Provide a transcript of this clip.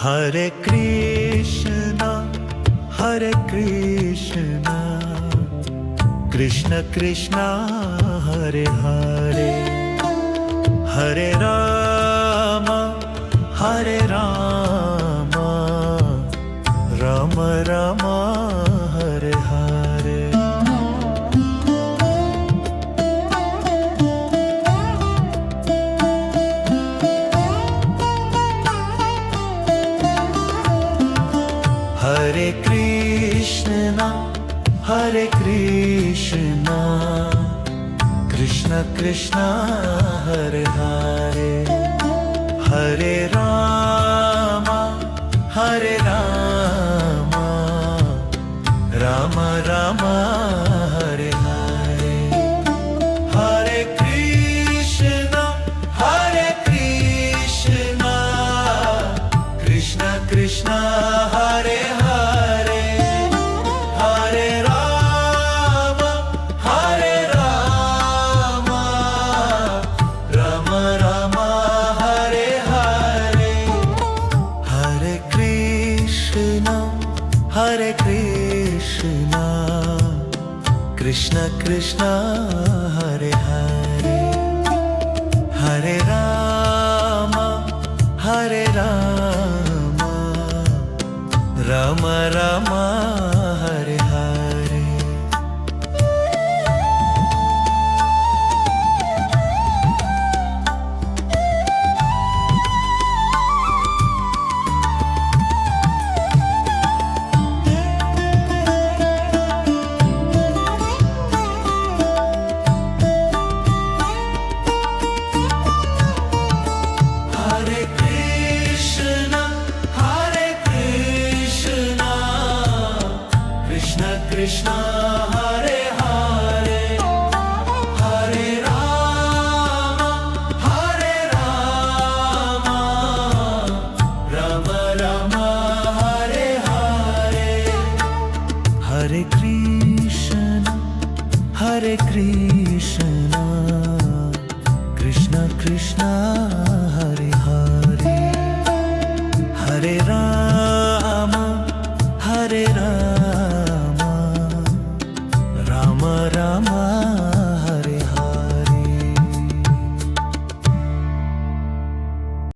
Hare Krishna, Krishna Krishna, Hare Hare, Hare Rama, Hare Rama, Rama Rama, Hare Hare. Hare Krishna, Krishna Krishna, Hare Hare, Hare Rama, Hare Rama, Rama Rama, Hare Hare. Hare Krishna, Krishna Krishna, Hare Hare, Hare Rama, Hare Rama, Rama Rama, Hare Hare. Hare Krishna, Krishna Krishna, Hare